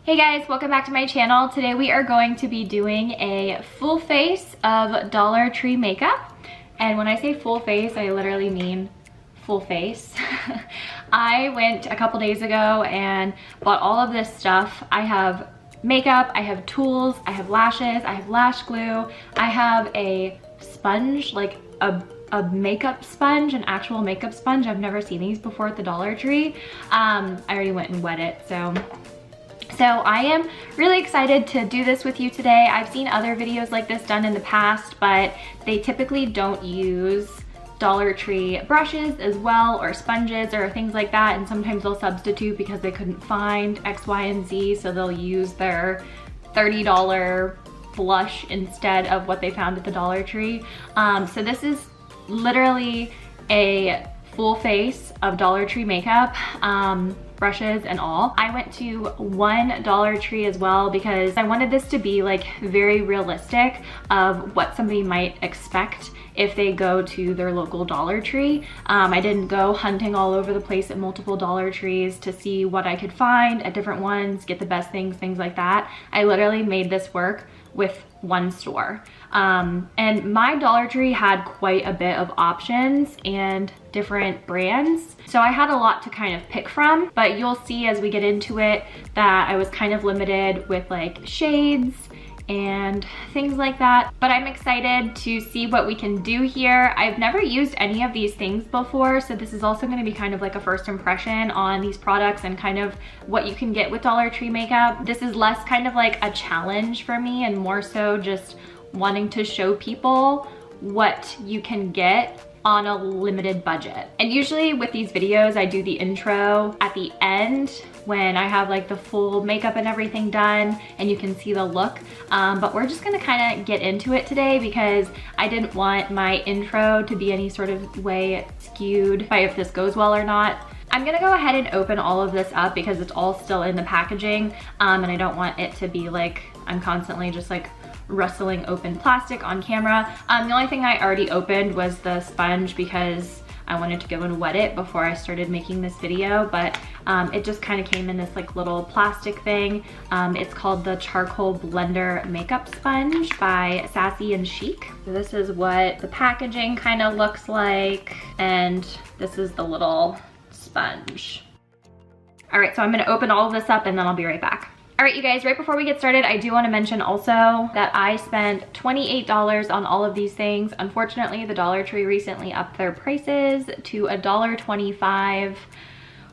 Hey guys, welcome back to my channel. Today we are going to be doing a full face of Dollar Tree makeup. And when I say full face, I literally mean full face. I went a couple days ago and bought all of this stuff. I have makeup, I have tools, I have lashes, I have lash glue, I have a sponge, like a makeup sponge, an actual makeup sponge. I've never seen these before at the Dollar Tree. I already went and wet it, so I am really excited to do this with you today. I've seen other videos like this done in the past, but they typically don't use Dollar Tree brushes as well, or sponges or things like that, and sometimes they'll substitute because they couldn't find X, Y, and Z, so they'll use their $30 blush instead of what they found at the Dollar Tree. So this is literally a full face of Dollar Tree makeup. Brushes and all. I went to one Dollar Tree as well because I wanted this to be like very realistic of what somebody might expect if they go to their local Dollar Tree. I didn't go hunting all over the place at multiple Dollar Trees to see what I could find at different ones, get the best things like that. I literally made this work with one store. And my Dollar Tree had quite a bit of options and different brands. So I had a lot to kind of pick from, but you'll see as we get into it that I was kind of limited with like shades and things like that. But I'm excited to see what we can do here. I've never used any of these things before, so this is also gonna be kind of like a first impression on these products and kind of what you can get with Dollar Tree makeup. This is less kind of like a challenge for me and more so just wanting to show people what you can get on a limited budget. And usually with these videos, I do the intro at the end when I have like the full makeup and everything done and you can see the look. But we're just gonna kind of get into it today because I didn't want my intro to be any sort of way skewed by if this goes well or not. I'm gonna go ahead and open all of this up because it's all still in the packaging, and I don't want it to be like I'm constantly just like rustling open plastic on camera. The only thing I already opened was the sponge because I wanted to go and wet it before I started making this video, but it just kind of came in this like little plastic thing. It's called the Charcoal Blender Makeup Sponge by Sassy and Chic. So this is what the packaging kind of looks like, and this is the little sponge. All right, so I'm gonna open all of this up and then I'll be right back. All right, you guys, right before we get started, I do want to mention also that I spent $28 on all of these things. Unfortunately, the Dollar Tree recently upped their prices to $1.25,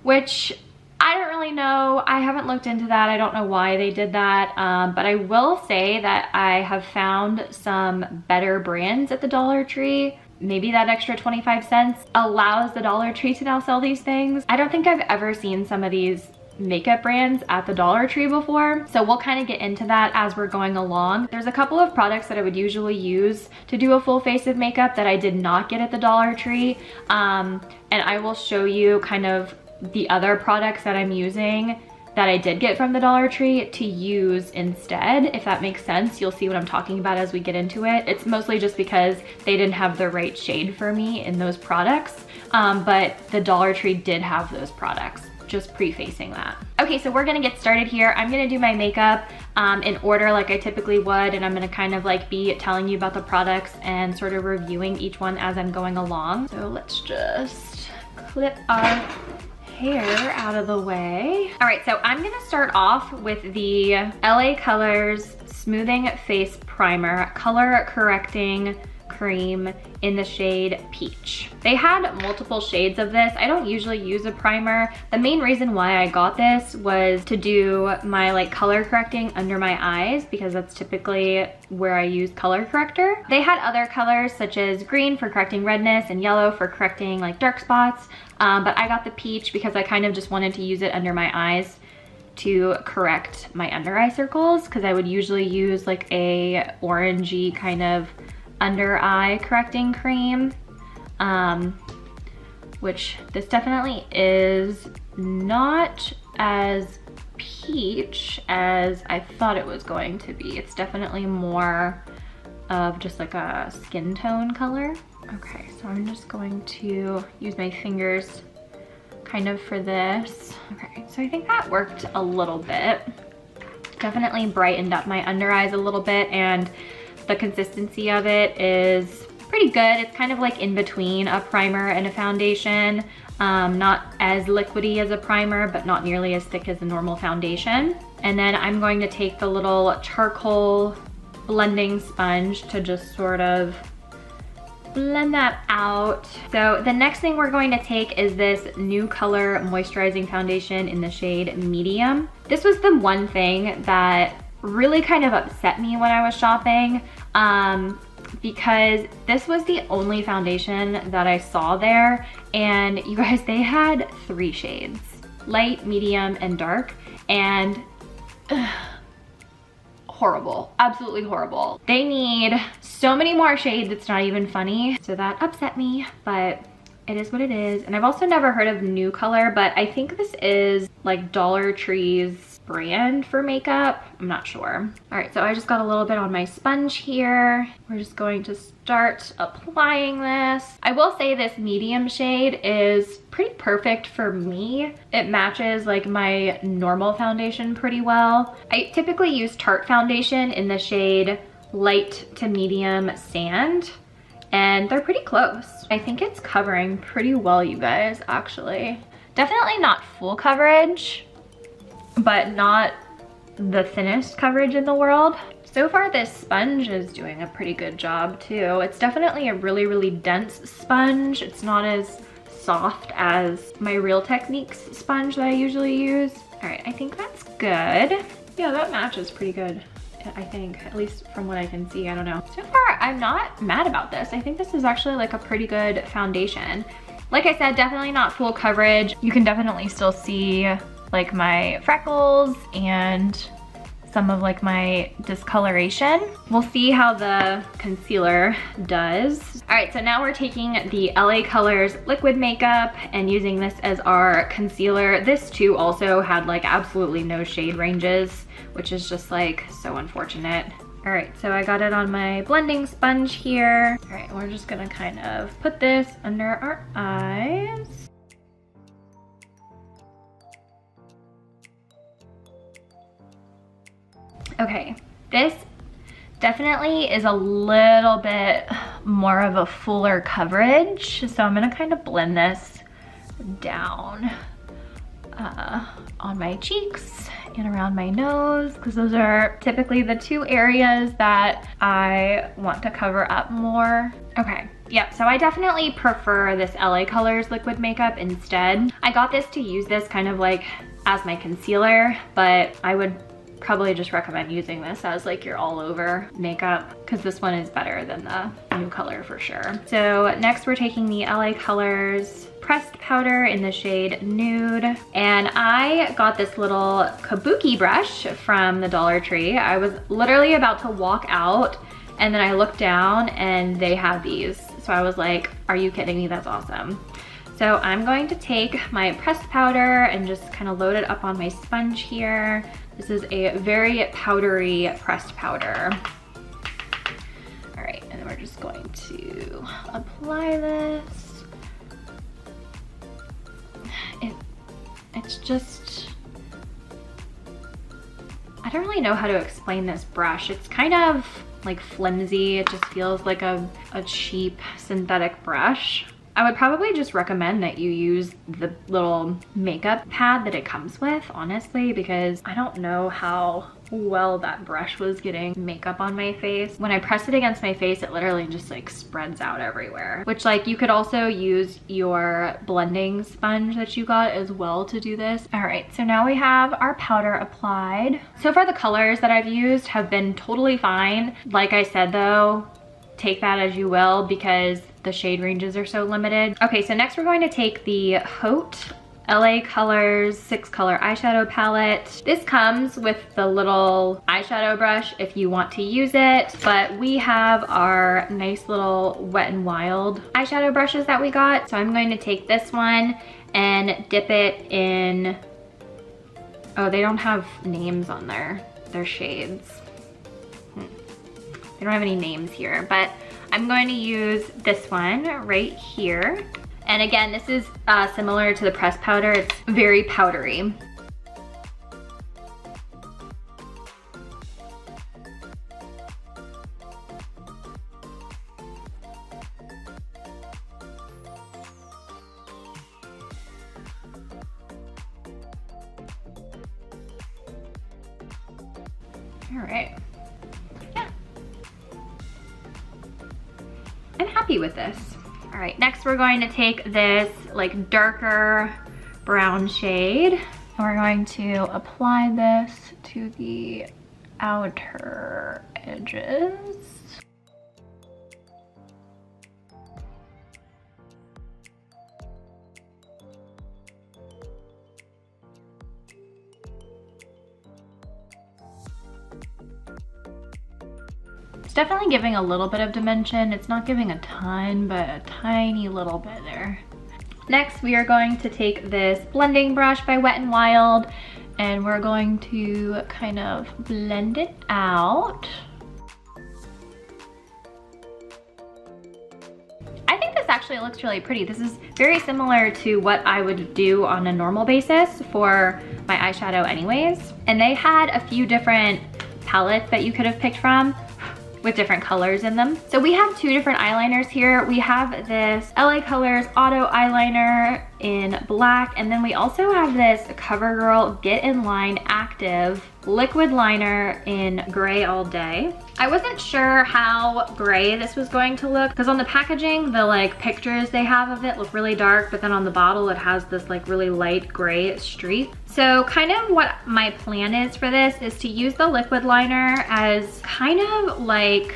which I don't really know. I haven't looked into that. I don't know why they did that, but I will say that I have found some better brands at the Dollar Tree. Maybe that extra 25 cents allows the Dollar Tree to now sell these things. I don't think I've ever seen some of these makeup brands at the Dollar Tree before, so we'll kind of get into that as we're going along. There's a couple of products that I would usually use to do a full face of makeup that I did not get at the Dollar Tree, and I will show you kind of the other products that I'm using that I did get from the Dollar Tree to use instead, if that makes sense. You'll see what I'm talking about as we get into it. It's mostly just because they didn't have the right shade for me in those products, but the Dollar Tree did have those products. Just prefacing that. Okay, so we're gonna get started here. I'm gonna do my makeup in order like I typically would, and I'm gonna kind of like be telling you about the products and sort of reviewing each one as I'm going along. So let's just clip our hair out of the way. All right, so I'm gonna start off with the LA Colors Smoothing Face Primer Color Correcting Cream in the shade Peach. They had multiple shades of this. I don't usually use a primer. The main reason why I got this was to do my like color correcting under my eyes because that's typically where I use color corrector. They had other colors such as green for correcting redness and yellow for correcting like dark spots, but I got the peach because I kind of just wanted to use it under my eyes to correct my under eye circles because I would usually use like a orangey kind of under eye correcting cream, which this definitely is not as peach as I thought it was going to be. It's definitely more of just like a skin tone color. Okay, so I'm just going to use my fingers kind of for this. Okay, so I think that worked a little bit. Definitely brightened up my under eyes a little bit, and the consistency of it is pretty good. It's kind of like in between a primer and a foundation. Not as liquidy as a primer, but not nearly as thick as a normal foundation. And then I'm going to take the little charcoal blending sponge to just sort of blend that out. So the next thing we're going to take is this New Color moisturizing foundation in the shade Medium. This was the one thing that really kind of upset me when I was shopping, because this was the only foundation that I saw there, and you guys, they had 3 shades, light, medium, and dark, and horrible, absolutely horrible. They need so many more shades, it's not even funny. So that upset me, but it is what it is. And I've also never heard of New Color, but I think this is like Dollar Tree's brand for makeup. I'm not sure. All right, so I just got a little bit on my sponge here. We're just going to start applying this. I will say this medium shade is pretty perfect for me. It matches like my normal foundation pretty well. I typically use Tarte foundation in the shade light to medium sand, and they're pretty close. I think it's covering pretty well, you guys, actually. Definitely not full coverage, but not the thinnest coverage in the world. So far this sponge is doing a pretty good job too. It's definitely a really, really dense sponge. It's not as soft as my Real Techniques sponge that I usually use. All right, I think that's good. Yeah, that matches pretty good, I think, at least from what I can see. I don't know. So far, I'm not mad about this. I think this is actually like a pretty good foundation. Like I said, definitely not full coverage. You can definitely still see like my freckles and some of like my discoloration. We'll see how the concealer does. All right, so now we're taking the LA Colors liquid makeup and using this as our concealer. This too also had like absolutely no shade ranges, which is just like so unfortunate. All right, so I got it on my blending sponge here. All right, we're just gonna kind of put this under our eyes. Okay, this definitely is a little bit more of a fuller coverage, so I'm gonna kind of blend this down on my cheeks and around my nose, because those are typically the 2 areas that I want to cover up more. Okay, yep, so I definitely prefer this LA Colors liquid makeup instead. I got this to use this kind of like as my concealer, but I would probably just recommend using this as like your all over makeup, because this one is better than the New Color for sure. So next we're taking the LA Colors pressed powder in the shade Nude, and I got this little kabuki brush from the Dollar Tree. I was literally about to walk out and then I looked down and they had these. So I was like, are you kidding me? That's awesome. So I'm going to take my pressed powder and just kind of load it up on my sponge here. This is a very powdery pressed powder. All right, and then we're just going to apply this. It's just, I don't really know how to explain this brush. It's kind of like flimsy. It just feels like a cheap synthetic brush. I would probably just recommend that you use the little makeup pad that it comes with, honestly, because I don't know how well that brush was getting makeup on my face. When I press it against my face, it literally just like spreads out everywhere, which like you could also use your blending sponge that you got as well to do this. All right, so now we have our powder applied. So far the colors that I've used have been totally fine. Like I said though, take that as you will because the shade ranges are so limited. Okay, so next we're going to take the Haute LA Colors 6-color eyeshadow palette. This comes with the little eyeshadow brush if you want to use it, but we have our nice little Wet n Wild eyeshadow brushes that we got. So I'm going to take this one and dip it in, oh, they don't have names on their shades. They don't have any names here, but I'm going to use this one right here. And again, this is similar to the pressed powder. It's very powdery. All right. Yeah. I'm happy with this. All right, next we're going to take this like darker brown shade and we're going to apply this to the outer edges. It's definitely giving a little bit of dimension. It's not giving a ton, but a tiny little bit there. Next, we are going to take this blending brush by Wet n Wild and we're going to kind of blend it out. I think this actually looks really pretty. This is very similar to what I would do on a normal basis for my eyeshadow anyways. And they had a few different palettes that you could have picked from with different colors in them. So we have two different eyeliners here. We have this LA Colors Auto Eyeliner in black, and then we also have this CoverGirl Get In Line Active liquid liner in gray all day. I wasn't sure how gray this was going to look because on the packaging, the like pictures they have of it look really dark, but then on the bottle it has this like really light gray streak. So kind of what my plan is for this is to use the liquid liner as kind of like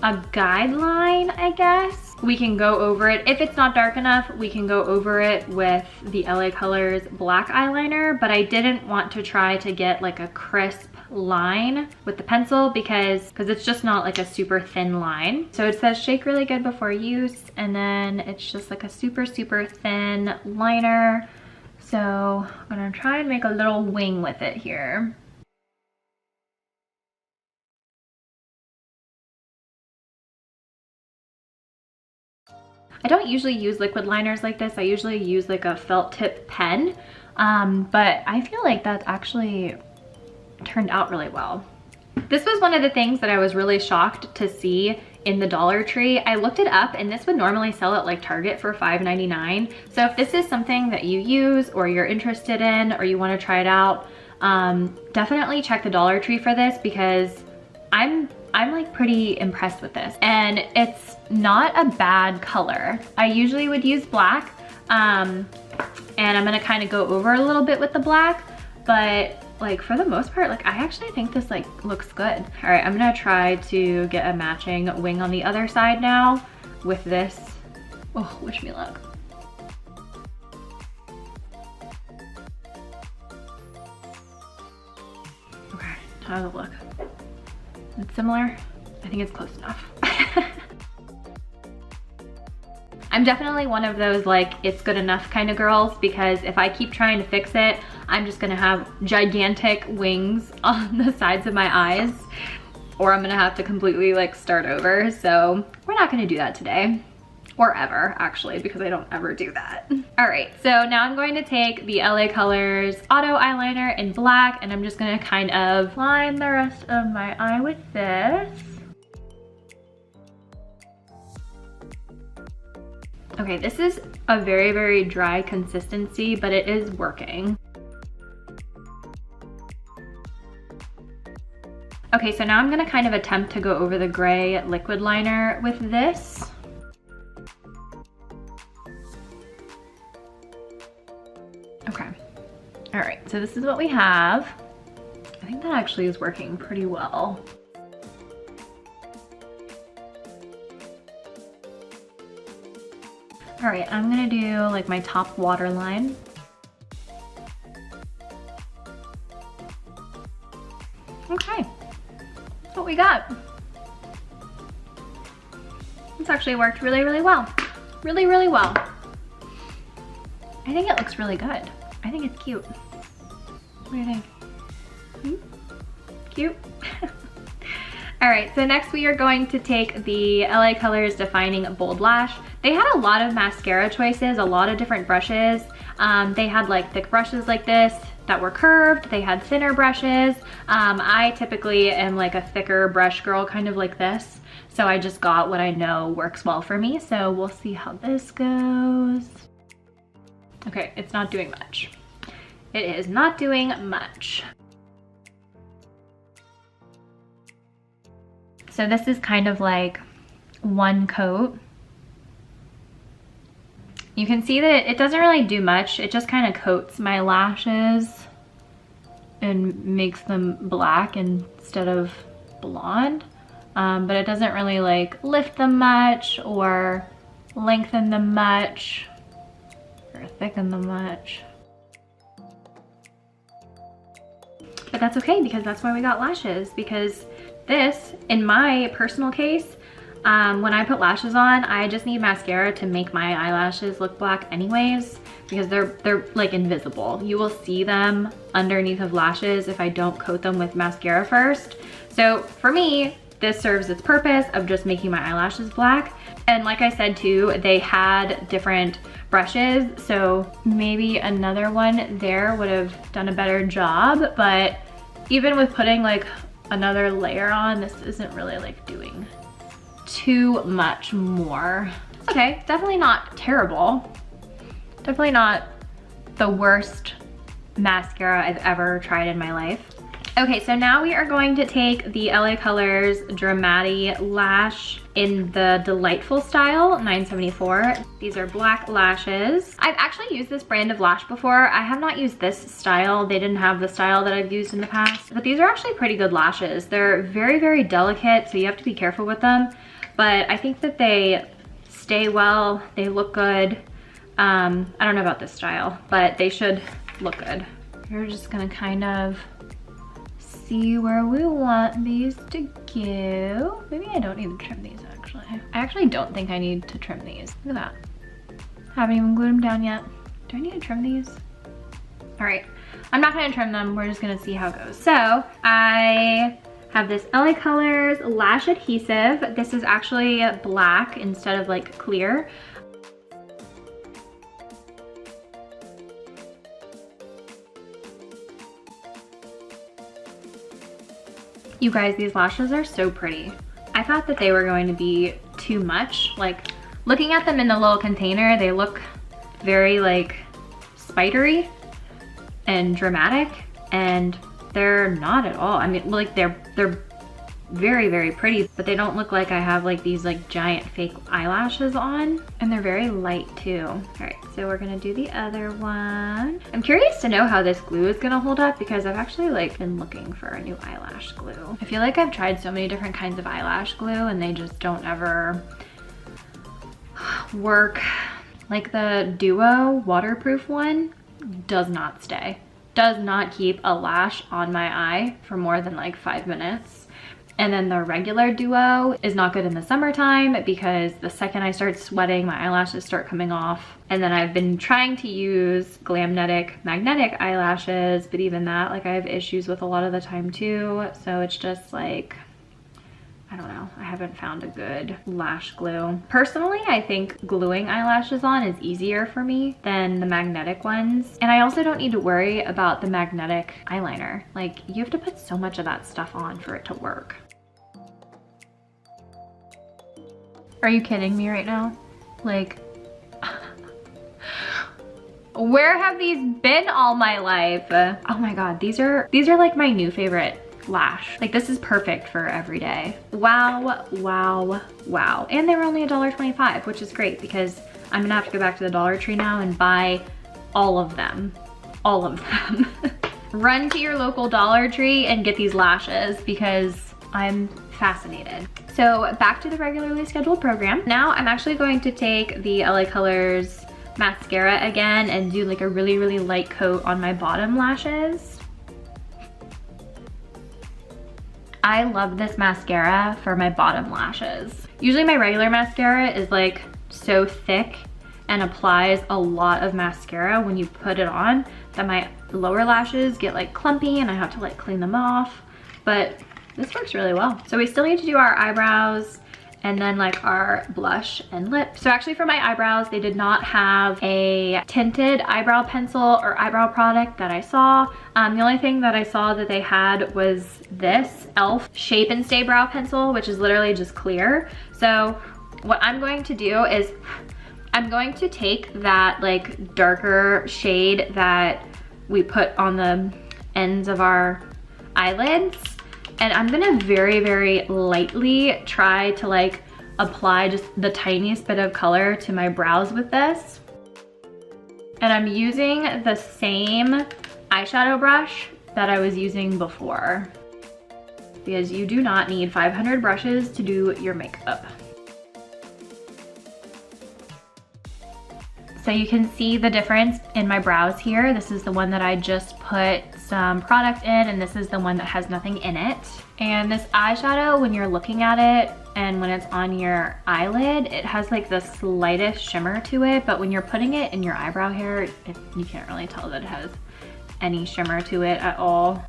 a guideline, I guess. We can go over it. If it's not dark enough, we can go over it with the LA Colors black eyeliner, but I didn't want to try to get like a crisp line with the pencil because it's just not like a super thin line. So it says shake really good before use, and then it's just like a super, super thin liner. So I'm gonna try and make a little wing with it here. I don't usually use liquid liners like this. I usually use like a felt tip pen, but I feel like that actually turned out really well. This was one of the things that I was really shocked to see in the Dollar Tree. I looked it up and this would normally sell at like Target for $5.99. So if this is something that you use or you're interested in or you want to try it out, definitely check the Dollar Tree for this because I'm like pretty impressed with this, and it's not a bad color. I usually would use black, and I'm gonna kind of go over a little bit with the black, but like for the most part, like I actually think this like looks good. All right, I'm gonna try to get a matching wing on the other side now with this. Oh, wish me luck. Okay, how does it look? It's similar. I think it's close enough. I'm definitely one of those like it's good enough kind of girls, because if I keep trying to fix it, I'm just gonna have gigantic wings on the sides of my eyes, or I'm gonna have to completely like start over. So we're not gonna do that today, or ever actually, because I don't ever do that. All right, so now I'm going to take the LA Colors Auto Eyeliner in black, and I'm just gonna kind of line the rest of my eye with this. Okay, this is a very, very dry consistency, but it is working. Okay, so now I'm gonna kind of attempt to go over the gray liquid liner with this. Okay, all right, so this is what we have. I think that actually is working pretty well. All right, I'm gonna do like my top waterline. Okay, that's what we got. This actually worked really, really well. Really, really well. I think it looks really good. I think it's cute. What do you think? Cute? All right, so next we are going to take the LA Colors Defining Bold Lash. They had a lot of mascara choices, a lot of different brushes. They had like thick brushes like this that were curved. They had thinner brushes. I typically am like a thicker brush girl, kind of like this. So I just got what I know works well for me. So we'll see how this goes. Okay, it's not doing much. It is not doing much. So this is kind of like one coat. You can see that it doesn't really do much. It just kind of coats my lashes and makes them black instead of blonde. But it doesn't really like lift them much or lengthen them much or thicken them much. But that's okay, because that's why we got lashes, because this, in my personal case, when I put lashes on, I just need mascara to make my eyelashes look black anyways, because they're like invisible. You will see them underneath of lashes if I don't coat them with mascara first. So for me, this serves its purpose of just making my eyelashes black. And like I said too, they had different brushes, so maybe another one there would have done a better job. But even with putting like another layer on, this isn't really like doing too much more. Okay, definitely not terrible. Definitely not the worst mascara I've ever tried in my life. Okay, so now we are going to take the LA Colors Dramatic Lash in the Delightful style, 974. These are black lashes. I've actually used this brand of lash before. I have not used this style. They didn't have the style that I've used in the past, but these are actually pretty good lashes. They're very, very delicate, so you have to be careful with them, but I think that they stay well, they look good. I don't know about this style, but they should look good. We're just gonna kind of see where we want these to go. Maybe I don't need to trim these actually. I actually don't think I need to trim these. Look at that. Haven't even glued them down yet. Do I need to trim these? All right, I'm not gonna trim them. We're just gonna see how it goes. So I have this LA Colors Lash Adhesive. This is actually black instead of like clear. You guys, these lashes are so pretty. I thought that they were going to be too much. Like, looking at them in the little container, they look very like spidery and dramatic, and they're not at all. I mean, like they're very, very pretty, but they don't look like I have like these like giant fake eyelashes on, and they're very light too. All right, so we're gonna do the other one. I'm curious to know how this glue is gonna hold up, because I've actually like been looking for a new eyelash glue. I feel like I've tried so many different kinds of eyelash glue and they just don't ever work. Like the Duo waterproof one does not stay. Does not keep a lash on my eye for more than like 5 minutes. And then the regular Duo is not good in the summertime, because the second I start sweating, my eyelashes start coming off. And then I've been trying to use Glamnetic magnetic eyelashes, but even that, like I have issues with a lot of the time too. So it's just like, I don't know, I haven't found a good lash glue. Personally, I think gluing eyelashes on is easier for me than the magnetic ones. And I also don't need to worry about the magnetic eyeliner. Like, you have to put so much of that stuff on for it to work. Are you kidding me right now? Like, where have these been all my life? Oh my God, these are like my new favorite lash. Like, this is perfect for every day. Wow, wow, wow. And they were only $1.25, which is great, because I'm gonna have to go back to the Dollar Tree now and buy all of them. All of them. Run to your local Dollar Tree and get these lashes, because I'm fascinated. So back to the regularly scheduled program. Now I'm actually going to take the LA Colors mascara again and do like a really, really light coat on my bottom lashes. I love this mascara for my bottom lashes. Usually my regular mascara is like so thick and applies a lot of mascara when you put it on that my lower lashes get like clumpy and I have to like clean them off, but this works really well. So we still need to do our eyebrows and then like our blush and lip. So actually for my eyebrows, they did not have a tinted eyebrow pencil or eyebrow product that I saw. The only thing that I saw that they had was this e.l.f. Shape and Stay Brow Pencil, which is literally just clear. So what I'm going to do is I'm going to take that like darker shade that we put on the ends of our eyelids, And I'm gonna very, very lightly try to like apply just the tiniest bit of color to my brows with this. And I'm using the same eyeshadow brush that I was using before, because you do not need 500 brushes to do your makeup. So you can see the difference in my brows here. This is the one that I just put some product in, and this is the one that has nothing in it. And this eyeshadow, when you're looking at it and when it's on your eyelid, it has like the slightest shimmer to it, but when you're putting it in your eyebrow hair, you can't really tell that it has any shimmer to it at all.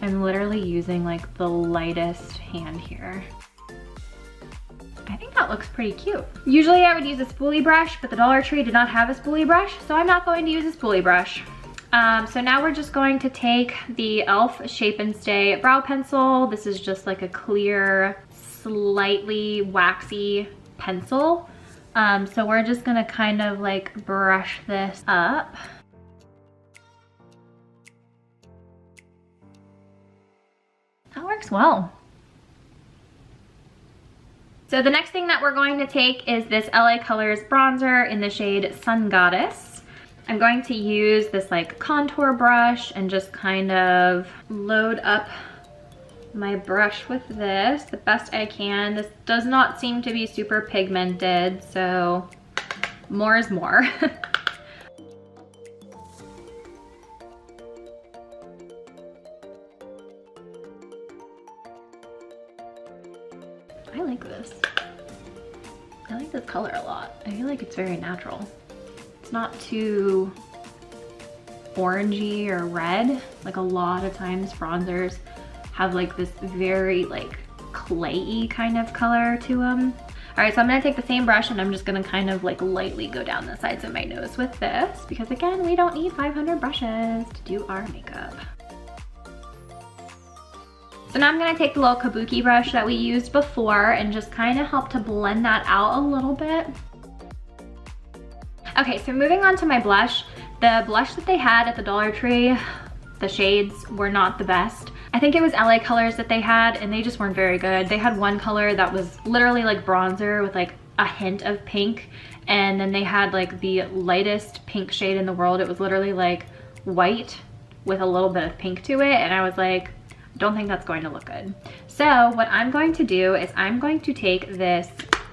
I'm literally using like the lightest hand here. I think that looks pretty cute. Usually I would use a spoolie brush, but the Dollar Tree did not have a spoolie brush, so I'm not going to use a spoolie brush. So now we're just going to take the e.l.f. Shape and Stay brow pencil. This is just like a clear, slightly waxy pencil. So we're just gonna kind of like brush this up. That works well. So the next thing that we're going to take is this LA Colors bronzer in the shade Sun Goddess. I'm going to use this like contour brush and just kind of load up my brush with this the best I can. This does not seem to be super pigmented, so more is more. I like this. I like this color a lot. I feel like it's very natural. It's not too orangey or red. Like a lot of times bronzers have like this very like clayey kind of color to them. All right, so I'm gonna take the same brush and I'm just gonna kind of like lightly go down the sides of my nose with this, because again, we don't need 500 brushes to do our makeup. So now I'm gonna take the little kabuki brush that we used before and just kind of help to blend that out a little bit. Okay, so moving on to my blush. The blush that they had at the Dollar Tree, the shades were not the best. I think it was LA Colors that they had, and they just weren't very good. They had one color that was literally like bronzer with like a hint of pink, and then they had like the lightest pink shade in the world. It was literally like white with a little bit of pink to it, and I was like, don't think that's going to look good. So what I'm going to do is I'm going to take this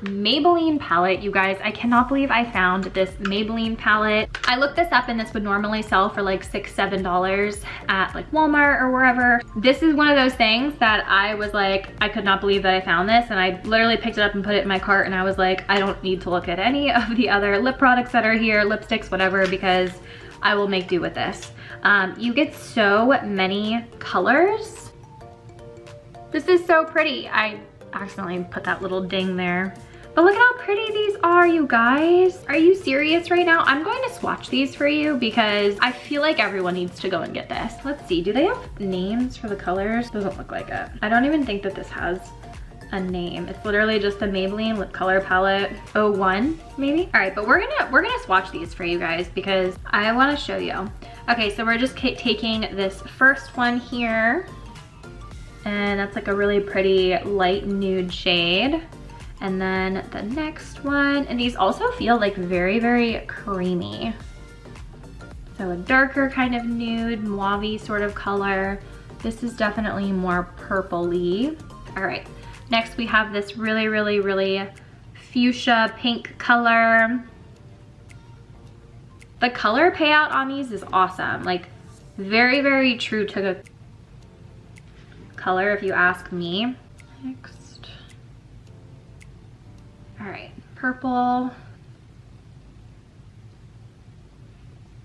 Maybelline palette. You guys, I cannot believe I found this Maybelline palette. I looked this up and this would normally sell for like $6, $7 at like Walmart or wherever. This is one of those things that I was like, I could not believe that I found this, and I literally picked it up and put it in my cart, and I was like, I don't need to look at any of the other lip products that are here, lipsticks, whatever, because I will make do with this. You get so many colors. This is so pretty. I accidentally put that little ding there. But look at how pretty these are, you guys. Are you serious right now? I'm going to swatch these for you because I feel like everyone needs to go and get this. Let's see, do they have names for the colors? Doesn't look like it. I don't even think that this has a name. It's literally just the Maybelline Lip Color Palette 01, maybe? All right, but we're gonna swatch these for you guys because I wanna show you. Okay, so we're just taking this first one here, and that's like a really pretty light nude shade. And then the next one, and these also feel like very, very creamy. So a darker kind of nude, mauve-y sort of color. This is definitely more purpley. All right, next we have this really, really, really fuchsia pink color. The color payout on these is awesome. Like very, very true to the color if you ask me. Next. All right, purple.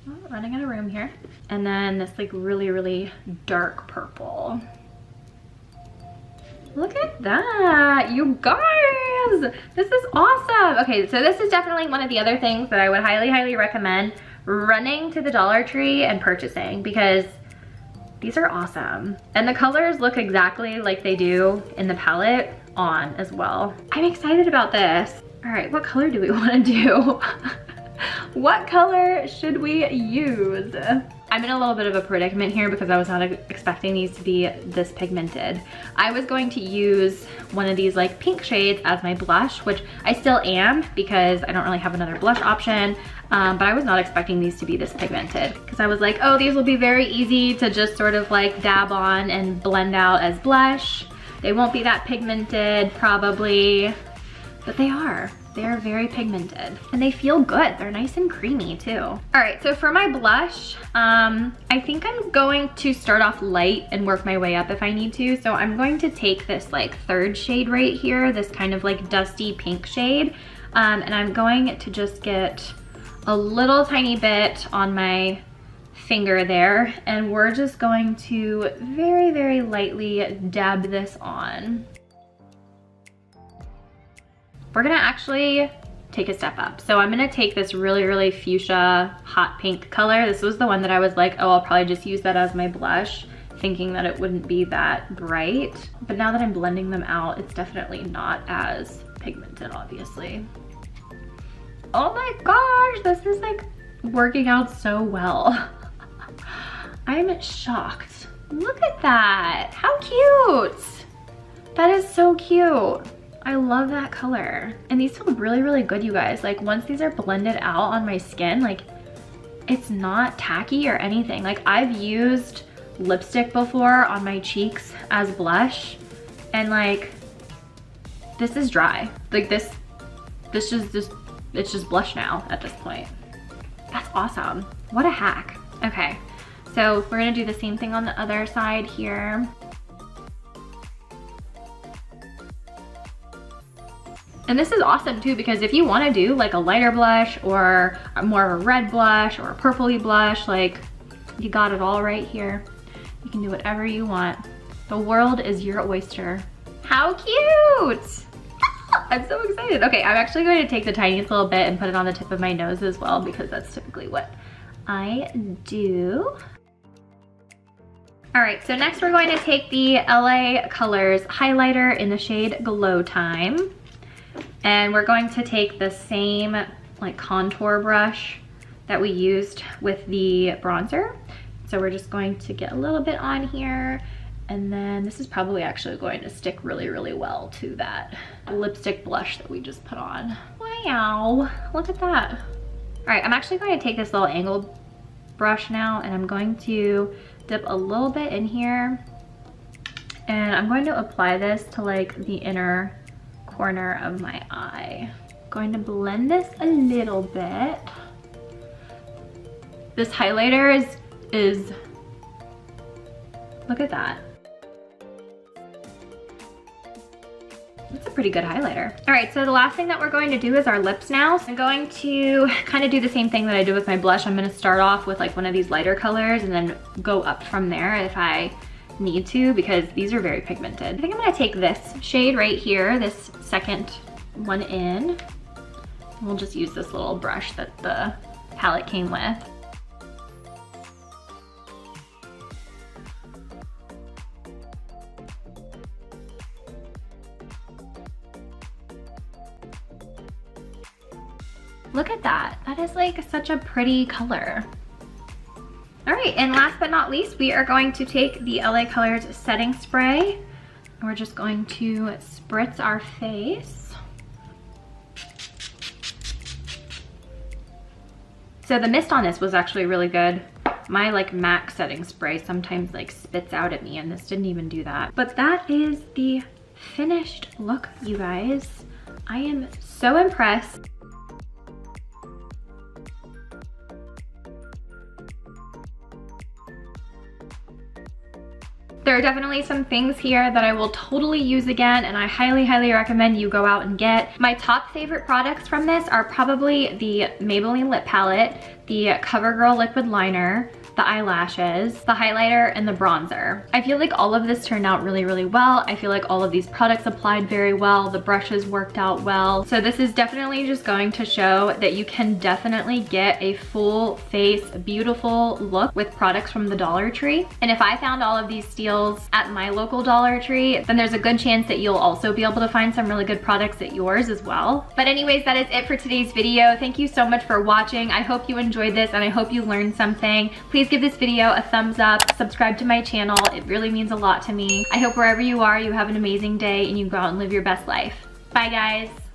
Oh, running out of room here. And then this like really, really dark purple. Look at that, you guys. This is awesome. Okay, so this is definitely one of the other things that I would highly, highly recommend running to the Dollar Tree and purchasing, because these are awesome. And the colors look exactly like they do in the palette on as well. I'm excited about this. All right, what color do we want to do? What color should we use? I'm in a little bit of a predicament here because I was not expecting these to be this pigmented. I was going to use one of these like pink shades as my blush, which I still am because I don't really have another blush option. But I was not expecting these to be this pigmented because I was like, oh, these will be very easy to just sort of like dab on and blend out as blush. They won't be that pigmented probably, but they are. They are very pigmented and they feel good. They're nice and creamy too. All right, so for my blush, I think I'm going to start off light and work my way up if I need to. So I'm going to take this like third shade right here, this kind of like dusty pink shade. And I'm going to just get a little tiny bit on my finger there. And we're just going to very, very lightly dab this on. We're gonna actually take a step up. So I'm gonna take this really, really fuchsia hot pink color. This was the one that I was like, oh, I'll probably just use that as my blush, thinking that it wouldn't be that bright. But now that I'm blending them out, it's definitely not as pigmented, obviously. Oh my gosh, this is like working out so well. I'm shocked. Look at that, how cute. That is so cute. I love that color. And these feel really, really good, you guys. Like once these are blended out on my skin, like it's not tacky or anything. Like I've used lipstick before on my cheeks as blush and like this is dry. Like this just it's just blush now at this point. That's awesome. What a hack. Okay, so we're gonna do the same thing on the other side here. And this is awesome too, because if you want to do like a lighter blush or more of a red blush or a purpley blush, like you got it all right here. You can do whatever you want. The world is your oyster. How cute! I'm so excited. Okay, I'm actually going to take the tiniest little bit and put it on the tip of my nose as well because that's typically what I do. All right, so next we're going to take the LA Colors highlighter in the shade Glow Time. And we're going to take the same like contour brush that we used with the bronzer. So we're just going to get a little bit on here. And then this is probably actually going to stick really, really well to that lipstick blush that we just put on. Wow, look at that. All right, I'm actually going to take this little angled brush now and I'm going to dip a little bit in here. And I'm going to apply this to like the inner corner of my eye. Going to blend this a little bit. This highlighter is look at that. That's a pretty good highlighter. All right, so the last thing that we're going to do is our lips now. So I'm going to kind of do the same thing that I did with my blush. I'm gonna start off with like one of these lighter colors and then go up from there if I need to, because these are very pigmented. I think I'm gonna take this shade right here, this second one in. We'll just use this little brush that the palette came with. Look at that. That is like such a pretty color. All right, and last but not least, we are going to take the LA Colors setting spray. And we're just going to spritz our face. So the mist on this was actually really good. My like MAC setting spray sometimes like spits out at me and this didn't even do that. But that is the finished look, you guys. I am so impressed. There are definitely some things here that I will totally use again and I highly, highly recommend you go out and get. My top favorite products from this are probably the Maybelline lip palette, the CoverGirl liquid liner, the eyelashes, the highlighter, and the bronzer. I feel like all of this turned out really, really well. I feel like all of these products applied very well. The brushes worked out well. So this is definitely just going to show that you can definitely get a full face, beautiful look with products from the Dollar Tree. And if I found all of these steals at my local Dollar Tree, then there's a good chance that you'll also be able to find some really good products at yours as well. But anyways, that is it for today's video. Thank you so much for watching. I hope you enjoyed this and I hope you learned something. Please please give this video a thumbs up, subscribe to my channel. It really means a lot to me. I hope wherever you are, you have an amazing day and you go out and live your best life. Bye guys.